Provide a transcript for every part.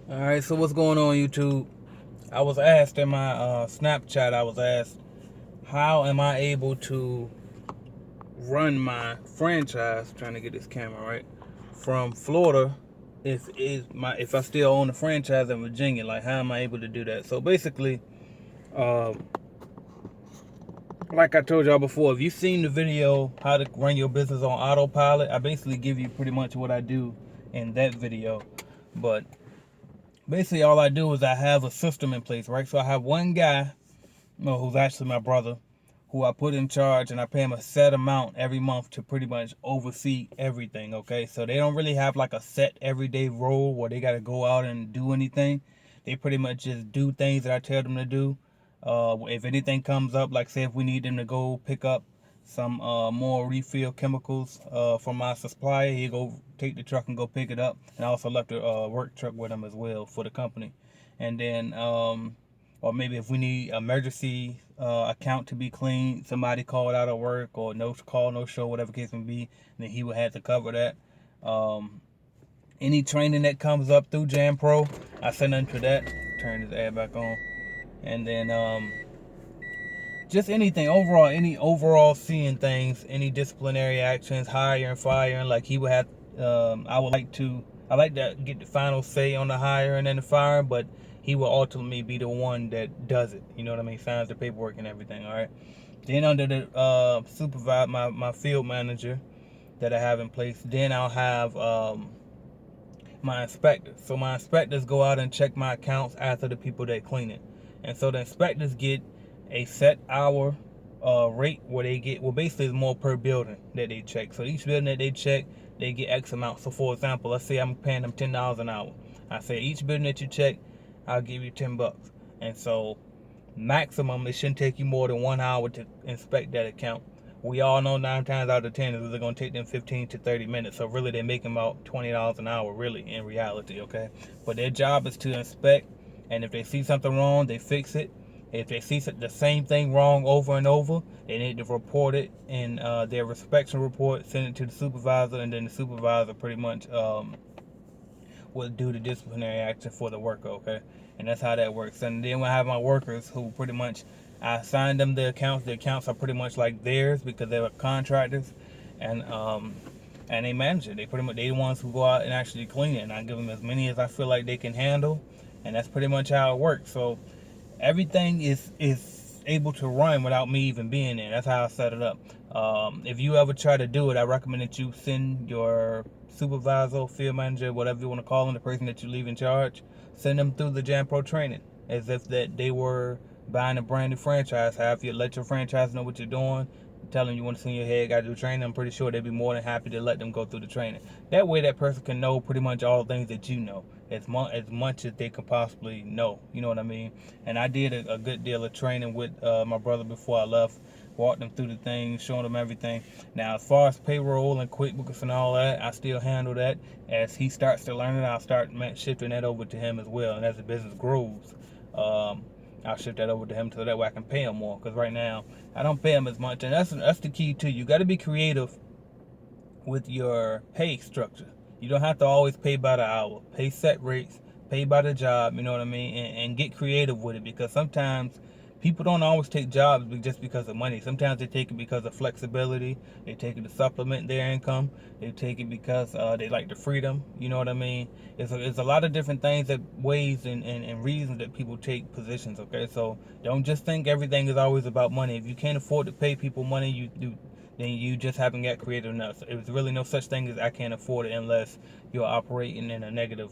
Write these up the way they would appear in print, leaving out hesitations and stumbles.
All right, so what's going on, YouTube? I was asked in my Snapchat, I was asked, how am I able to run my franchise, trying to get this camera right, from Florida if I still own the franchise in Virginia, like how am I able to do that? So basically, uh, like I told y'all before, if you've seen the video how to run your business on autopilot, I basically give you pretty much what I do in that video. But basically all I do is I have a system in place, right? So I have one guy, no, who's actually my brother, who I put in charge, and I pay him a set amount every month to pretty much oversee everything. Okay, so they don't really have like a set everyday role where they got to go out and do anything. They pretty much just do things that I tell them to do. If anything comes up, like say if we need them to go pick up some more refill chemicals from my supplier, he go take the truck and go pick it up. And I also left a work truck with him as well for the company. And then or maybe if we need emergency account to be cleaned, somebody called out of work or no call, no show, whatever case may be, then he would have to cover that. Any training that comes up through Jam Pro, I send them to that. Turn this ad back on, and then just anything overall, any overall seeing things, any disciplinary actions, hiring, firing. Like he would have, I like to get the final say on the hiring and the firing, but he will ultimately be the one that does it. You know what I mean? Signs the paperwork and everything. All right. Then under the supervise my field manager that I have in place, then I'll have my inspectors. So my inspectors go out and check my accounts after the people that clean it. And so the inspectors get a set hour rate where they get, well, basically it's more per building that they check. So each building that they check, they get X amount. So for example, let's say I'm paying them $10 an hour. I say each building that you check, I'll give you $10. And so maximum, it shouldn't take you more than 1 hour to inspect that account. We all know 9 times out of 10 is going to take them 15 to 30 minutes. So really, they're making about $20 an hour, really, in reality, okay? But their job is to inspect, and if they see something wrong, they fix it. If they see the same thing wrong over and over, they need to report it in their inspection report, send it to the supervisor, and then the supervisor pretty much will do the disciplinary action for the worker, okay? And that's how that works. And then we have my workers who pretty much, I assign them the accounts. The accounts are pretty much like theirs because they're contractors, and they manage it. They pretty much, they the ones who go out and actually clean it. And I give them as many as I feel like they can handle, and that's pretty much how it works. So everything is able to run without me even being there. That's how I set it up. If you ever try to do it, I recommend that you send your supervisor, field manager, whatever you want to call them, the person that you leave in charge, send them through the Jam Pro training as if that they were buying a brand new franchise. Have you let your franchise know what you're doing? Tell them you want to send your head guy to do training. I'm pretty sure they'd be more than happy to let them go through the training. That way, that person can know pretty much all the things that you know, as much as they could possibly know. You know what I mean? And I did a good deal of training with my brother before I left. Walked them through the things, showing them everything. Now, as far as payroll and QuickBooks and all that, I still handle that. As he starts to learn it, I'll start shifting that over to him as well. And as the business grows, I'll shift that over to him so that way I can pay him more. Because right now, I don't pay him as much. And that's the key too. You got to be creative with your pay structure. You don't have to always pay by the hour. Pay set rates, pay by the job, you know what I mean? And get creative with it, because sometimes people don't always take jobs just because of money. Sometimes they take it because of flexibility. They take it to supplement their income. They take it because they like the freedom, you know what I mean? It's a lot of different things, that ways and reasons that people take positions, okay? So don't just think everything is always about money. If you can't afford to pay people money, then you just haven't got creative enough. So there's really no such thing as I can't afford it unless you're operating in a negative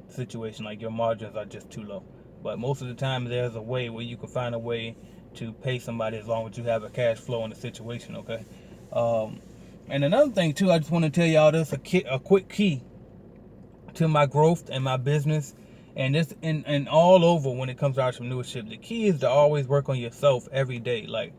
situation, like your margins are just too low. But most of the time, there's a way where you can find a way to pay somebody as long as you have a cash flow in the situation, okay? And another thing, too, I just want to tell y'all this, a quick key to my growth and my business, and this and all over when it comes to entrepreneurship. The key is to always work on yourself every day. Like,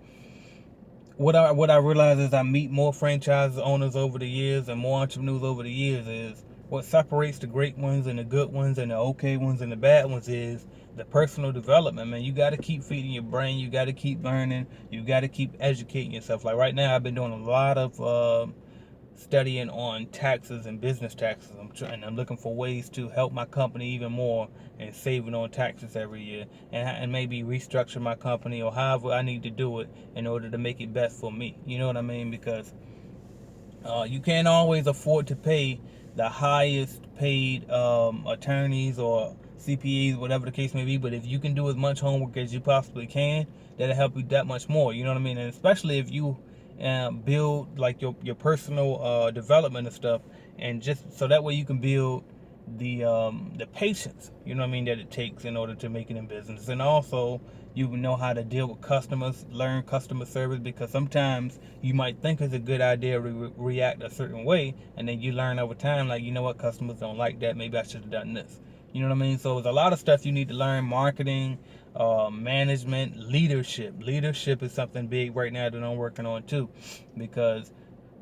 what I realize is I meet more franchise owners over the years and more entrepreneurs over the years is what separates the great ones and the good ones and the okay ones and the bad ones is the personal development, man. You got to keep feeding your brain. You got to keep learning. You got to keep educating yourself. Like right now, I've been doing a lot of studying on taxes and business taxes. I'm looking for ways to help my company even more and saving on taxes every year, and maybe restructure my company or however I need to do it in order to make it best for me. You know what I mean? Because you can't always afford to pay the highest paid attorneys or CPAs, whatever the case may be. But if you can do as much homework as you possibly can, that'll help you that much more. You know what I mean? And especially if you build like your personal development and stuff, and just so that way you can build the patience, you know what I mean, that it takes in order to make it in business. And also you know how to deal with customers, learn customer service, because sometimes you might think it's a good idea to react a certain way, and then you learn over time, like, you know what, customers don't like that, maybe I should have done this. You know what I mean? So there's a lot of stuff you need to learn: marketing, management, leadership. Leadership is something big right now that I'm working on too, because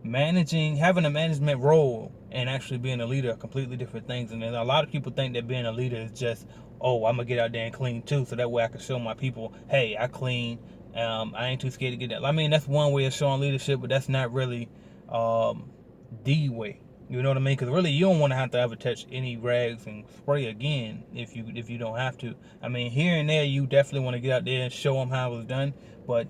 having a management role and actually being a leader are completely different things. And then a lot of people think that being a leader is just, oh, I'm gonna get out there and clean too, so that way I can show my people, hey, I clean. I ain't too scared to get that. I mean, that's one way of showing leadership, but that's not really the way. You know what I mean? Because really, you don't want to have to ever touch any rags and spray again if you don't have to. I mean, here and there, you definitely want to get out there and show them how it was done, but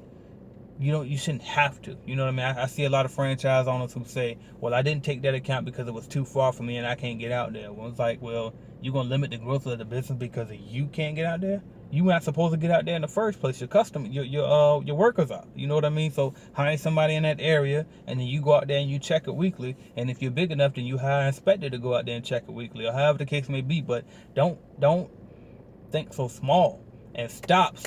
you shouldn't have to. You know what I mean? I see a lot of franchise owners who say, well, I didn't take that account because it was too far for me and I can't get out there. Well, it's like, well, you're gonna limit the growth of the business because you can't get out there? You're not supposed to get out there in the first place. Your workers are. You know what I mean? So hire somebody in that area, and then you go out there and you check it weekly. And if you're big enough, then you hire an inspector to go out there and check it weekly, or however the case may be. But don't think so small, and stop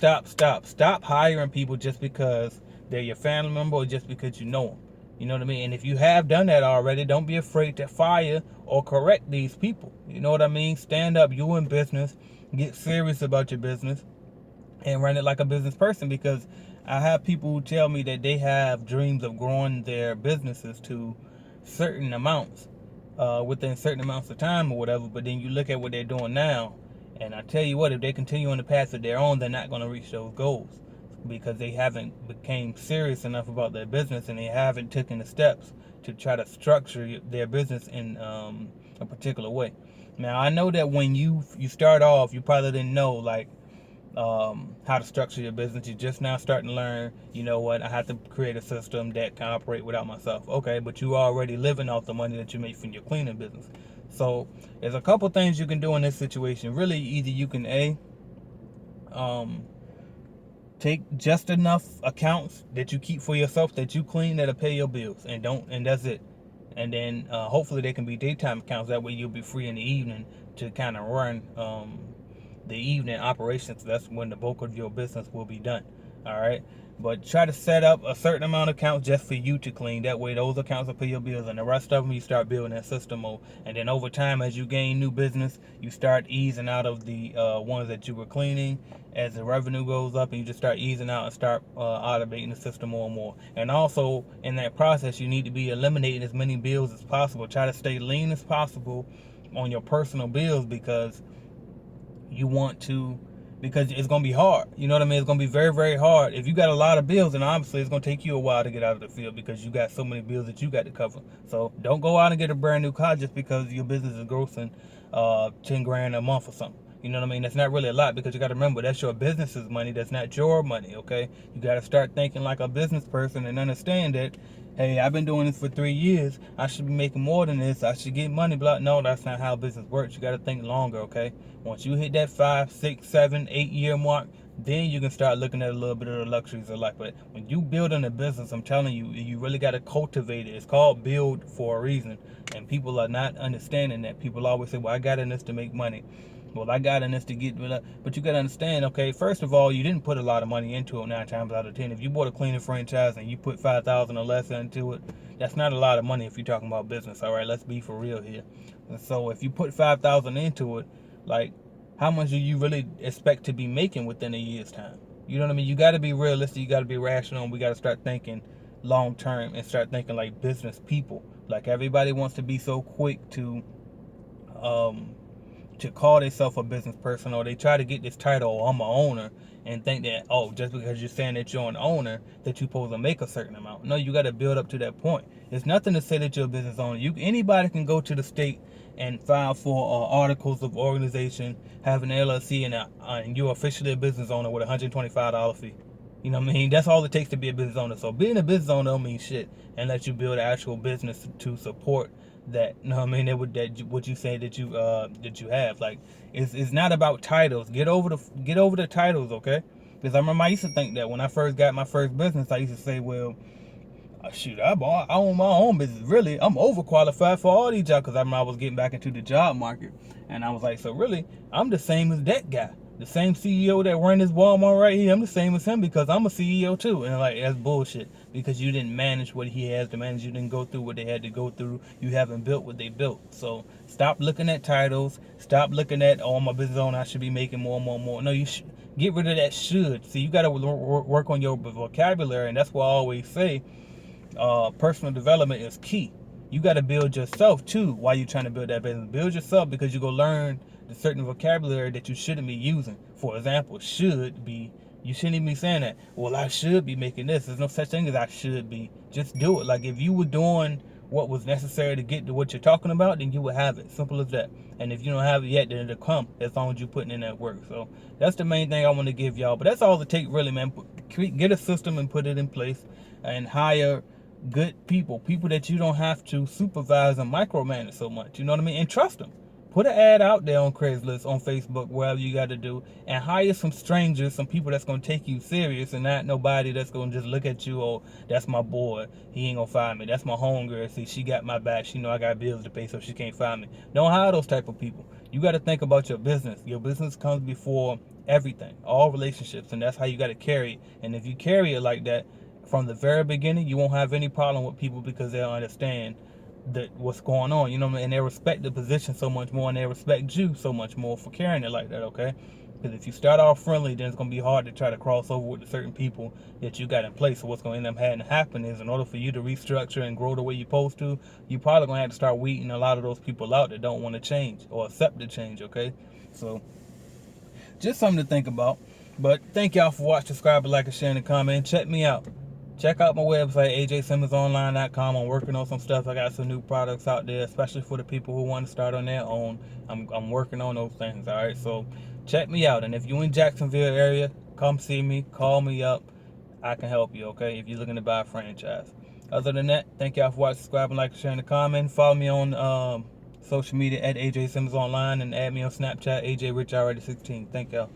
hiring people just because they're your family member or just because you know them. You know what I mean? And if you have done that already, don't be afraid to fire or correct these people. You know what I mean? Stand up. You in business. Get serious about your business and run it like a business person, because I have people who tell me that they have dreams of growing their businesses to certain amounts within certain amounts of time or whatever, but then you look at what they're doing now, and I tell you what, if they continue on the path of their own, they're not going to reach those goals, because they haven't became serious enough about their business, and they haven't taken the steps to try to structure their business in a particular way. Now, I know that when you start off, you probably didn't know, like, how to structure your business. You're just now starting to learn, you know what, I have to create a system that can operate without myself. Okay, but you already living off the money that you make from your cleaning business. So there's a couple things you can do in this situation. Really, either you can take just enough accounts that you keep for yourself that you clean that'll pay your bills, and that's it. And then hopefully they can be daytime accounts. That way you'll be free in the evening to kind of run the evening operations. That's when the bulk of your business will be done. All right, but try to set up a certain amount of accounts just for you to clean. That way those accounts will pay your bills, and the rest of them you start building that system of. And then over time, as you gain new business, you start easing out of the ones that you were cleaning. As the revenue goes up, and you just start easing out and start automating the system more and more. And also in that process, you need to be eliminating as many bills as possible. Try to stay lean as possible on your personal bills, because it's going to be hard. You know what I mean? It's going to be very, very hard. If you got a lot of bills, then obviously it's going to take you a while to get out of the field, because you got so many bills that you got to cover. So don't go out and get a brand new car just because your business is grossing 10 grand a month or something. You know what I mean? That's not really a lot, because you got to remember, that's your business's money. That's not your money, okay? You got to start thinking like a business person and understand that, hey, I've been doing this for 3 years. I should be making more than this. I should get money. Blah. No, that's not how business works. You got to think longer, okay? Once you hit that 5, 6, 7, 8 year mark, then you can start looking at a little bit of the luxuries of life. But when you building a business, I'm telling you, you really got to cultivate it. It's called build for a reason. And people are not understanding that. People always say, well, I got in this to make money. Well, I got in this to get, but you got to understand, okay, first of all, you didn't put a lot of money into it 9 times out of 10. If you bought a cleaning franchise and you put $5,000 or less into it, that's not a lot of money if you're talking about business. All right, let's be for real here. And so if you put $5,000 into it, like, how much do you really expect to be making within a year's time? You know what I mean? You got to be realistic. You got to be rational. And we got to start thinking long term and start thinking like business people. Like, everybody wants to be so quick to call themselves a business person, or they try to get this title, oh, I'm an owner, and think that, oh, just because you're saying that you're an owner, that you're supposed to make a certain amount. No, you got to build up to that point. It's nothing to say that you're a business owner. Anybody can go to the state and file for articles of organization, have an LLC, and you're officially a business owner with a $125 fee. You know what I mean? That's all it takes to be a business owner. So being a business owner don't mean shit unless you build an actual business to support that. You know what I mean? What you say that you have. Like it's not about titles. Get over the titles, okay? Because I remember I used to think that when I first got my first business, I used to say, well, shoot, I own my own business. Really, I'm overqualified for all these jobs, because I remember I was getting back into the job market, and I was like, so really, I'm the same as that guy, the same CEO that ran this Walmart right here. I'm the same as him because I'm a CEO too. And like, that's bullshit, because you didn't manage what he has to manage. You didn't go through what they had to go through. You haven't built what they built. So stop looking at titles. Stop looking at, oh, I'm a business owner, I should be making more. No, you should get rid of that should. See, you got to work on your vocabulary, and that's why I always say, personal development is key. You got to build yourself too while you're trying to build that business. Build yourself, because you go learn the certain vocabulary that you shouldn't be using. For example, should be, you shouldn't even be saying that. Well, I should be making this. There's no such thing as I should be. Just do it. Like if you were doing what was necessary to get to what you're talking about, then you would have it. Simple as that. And if you don't have it yet, then it'll come as long as you're putting in that work. So that's the main thing I want to give y'all. But that's all it takes really, man. Get a system and put it in place, and hire good people that you don't have to supervise and micromanage so much. You know what I mean? And trust them. Put an ad out there on Craigslist, on Facebook, wherever you got to do, and hire some strangers, some people that's going to take you serious, and not nobody that's going to just look at you, oh, that's my boy, he ain't going to fire me. That's my homegirl, see, she got my back, she know I got bills to pay, so she can't fire me. Don't hire those type of people. You got to think about your business. Your business comes before everything, all relationships, and that's how you got to carry it. And if you carry it like that from the very beginning, you won't have any problem with people, because they'll understand that what's going on, you know, and they respect the position so much more, and they respect you so much more for carrying it like that, okay? Because if you start off friendly, then it's going to be hard to try to cross over with the certain people that you got in place. So what's going to end up having to happen is, in order for you to restructure and grow the way you're supposed to, you probably going to have to start weeding a lot of those people out that don't want to change or accept the change, okay? So just something to think about. But thank y'all for watching. Subscribe, like, and share, and comment. Check me out. Check out my website, ajsimmonsonline.com. I'm working on some stuff. I got some new products out there, especially for the people who want to start on their own. I'm working on those things, all right? So check me out. And if you're in Jacksonville area, come see me. Call me up. I can help you, okay, if you're looking to buy a franchise. Other than that, thank y'all for watching. Subscribe, like, sharing, and comment. Follow me on social media at AJ Simmons Online, and add me on Snapchat, AJ Rich Already 16. Thank y'all.